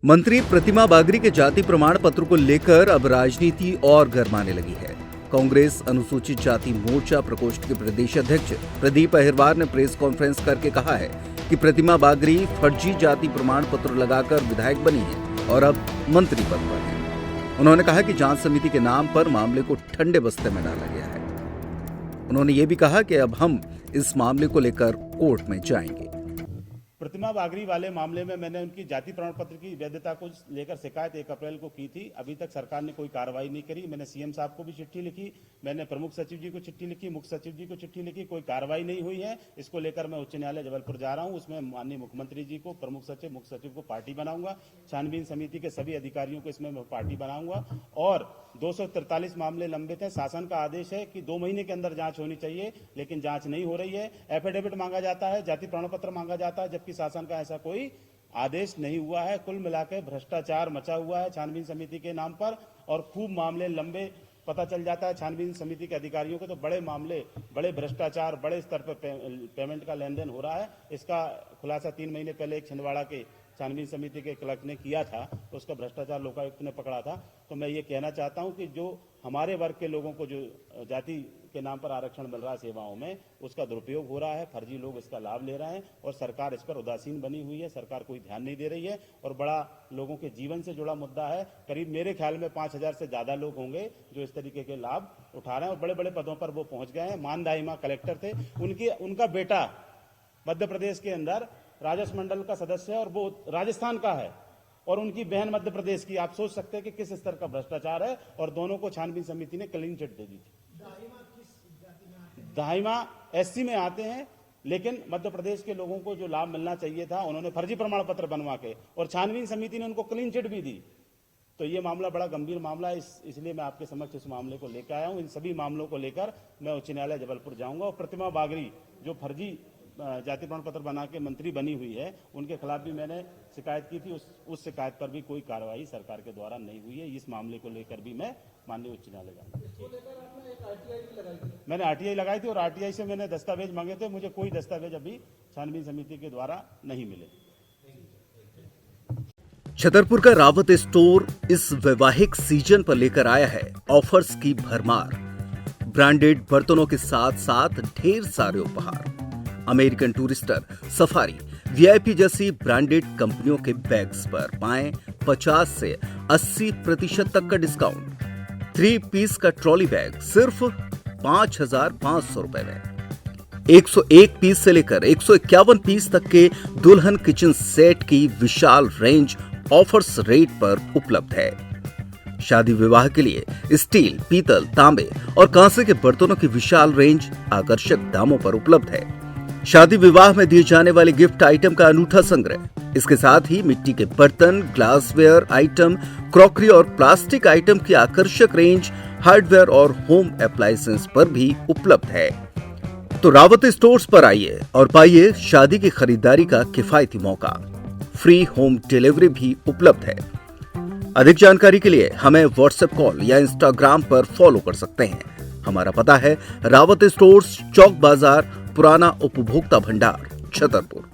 मंत्री प्रतिमा बागरी के जाति प्रमाण पत्र को लेकर अब राजनीति और गरमाने लगी है। कांग्रेस अनुसूचित जाति मोर्चा प्रकोष्ठ के प्रदेश अध्यक्ष प्रदीप अहिरवार ने प्रेस कॉन्फ्रेंस करके कहा है कि प्रतिमा बागरी फर्जी जाति प्रमाण पत्र लगाकर विधायक बनी है और अब मंत्री पद पर है। उन्होंने कहा कि जांच समिति के नाम पर मामले को ठंडे बस्ते में डाला गया है। उन्होंने ये भी कहा कि अब हम इस मामले को लेकर कोर्ट में जाएंगे। प्रतिमा बागरी वाले मामले में मैंने उनकी जाति प्रमाण पत्र की वैधता को लेकर शिकायत 1 अप्रैल को की थी। अभी तक सरकार ने कोई कार्रवाई नहीं करी। मैंने सीएम साहब को भी चिट्ठी लिखी, मैंने प्रमुख सचिव जी को चिट्ठी लिखी, मुख्य सचिव जी को चिट्ठी लिखी, कोई कार्रवाई नहीं हुई है। इसको लेकर मैं उच्च न्यायालय जबलपुर जा रहा हूं। उसमें माननीय मुख्यमंत्री जी को, प्रमुख सचिव, मुख्य सचिव को पार्टी बनाऊंगा। छानबीन समिति के सभी अधिकारियों को इसमें मैं पार्टी बनाऊंगा। और 243 मामले लंबित हैं। शासन का आदेश है कि 2 महीने के अंदर जांच होनी चाहिए, लेकिन जांच नहीं हो रही है। एफिडेविट मांगा जाता है, जाति प्रमाण पत्र मांगा जाता है, जबकि शासन का ऐसा कोई आदेश नहीं हुआ है। कुल मिलाकर भ्रष्टाचार मचा हुआ है छानबीन समिति के नाम पर और खूब मामले लंबे पता चल जाता है छानबीन समिति के अधिकारियों को। तो बड़े मामले, बड़े भ्रष्टाचार, बड़े स्तर पर पेमेंट का लेन देन हो रहा है। इसका खुलासा 3 महीने पहले एक छिंदवाड़ा के छानबीन समिति के क्लर्क ने किया था, उसका भ्रष्टाचार लोकायुक्त ने पकड़ा था। तो मैं ये कहना चाहता हूं कि जो हमारे वर्ग के लोगों को जो जाति के नाम पर आरक्षण मिल रहा है सेवाओं में, उसका दुरुपयोग हो रहा है। फर्जी लोग इसका लाभ ले रहे हैं और सरकार इस पर उदासीन बनी हुई है। सरकार कोई ध्यान नहीं दे रही है और बड़ा लोगों के जीवन से जुड़ा मुद्दा है। करीब मेरे ख्याल में 5000 से ज्यादा लोग होंगे जो इस तरीके के लाभ उठा रहे हैं और बड़े बड़े पदों पर वो पहुंच गए हैं। मान दाहिमा कलेक्टर थे, उनका बेटा मध्य प्रदेश के अंदर राजस्व मंडल का सदस्य है और वो राजस्थान का है और उनकी बहन मध्य प्रदेश की। आप सोच सकते हैं कि किस स्तर का भ्रष्टाचार है। और दोनों को छानबीन समिति ने क्लीन चिट दे दी थी। दाहिमा एससी में आते हैं, लेकिन मध्य प्रदेश के लोगों को जो लाभ मिलना चाहिए था उन्होंने फर्जी प्रमाण पत्र बनवा के, और छानबीन समिति ने उनको क्लीन चिट भी दी। तो ये मामला बड़ा गंभीर मामला है, इसलिए मैं आपके समक्ष इस मामले को लेकर आया हूं। इन सभी मामलों को लेकर मैं उच्च न्यायालय जबलपुर जाऊंगा और प्रतिमा बागरी जो फर्जी जाति प्रमाण पत्र बना के मंत्री बनी हुई है, उनके खिलाफ भी मैंने शिकायत की थी। उस शिकायत पर भी कोई कार्रवाई सरकार के द्वारा नहीं हुई है। इस मामले को लेकर भी मैं माननीय उच्च न्यायालय जाऊंगा। मैंने आरटीआई लगाई थी और आरटीआई से मैंने दस्तावेज मांगे थे। मुझे कोई दस्तावेज अभी छानबीन समिति के द्वारा नहीं मिले। छतरपुर का रावत स्टोर इस वैवाहिक सीजन पर लेकर आया है ऑफर्स की भरमार। ब्रांडेड बर्तनों के साथ साथ ढेर सारे उपहार। अमेरिकन टूरिस्टर, सफारी, वीआईपी जैसी ब्रांडेड कंपनियों के बैग्स पर पाएं 50 से 80% तक का डिस्काउंट। 3 पीस का ट्रॉली बैग सिर्फ 5,500 रुपए में। 101 पीस से लेकर 151 पीस तक के दुल्हन किचन सेट की विशाल रेंज ऑफर्स रेट पर उपलब्ध है। शादी विवाह के लिए स्टील, पीतल, तांबे और कांसे के बर्तनों की विशाल रेंज आकर्षक दामों पर उपलब्ध है। शादी विवाह में दिए जाने वाले गिफ्ट आइटम का अनूठा संग्रह। इसके साथ ही मिट्टी के बर्तन, ग्लासवेयर आइटम, क्रॉकरी और प्लास्टिक आइटम की आकर्षक रेंज हार्डवेयर और होम एप्लायंसेस पर भी उपलब्ध है। तो रावत स्टोर्स पर आइए और पाइए शादी की खरीदारी का किफायती मौका। फ्री होम डिलीवरी भी उपलब्ध है। अधिक जानकारी के लिए हमें व्हाट्सएप कॉल या इंस्टाग्राम पर फॉलो कर सकते हैं। हमारा पता है रावत स्टोर्स, चौक बाजार, पुराना उपभोक्ता भंडार, छतरपुर।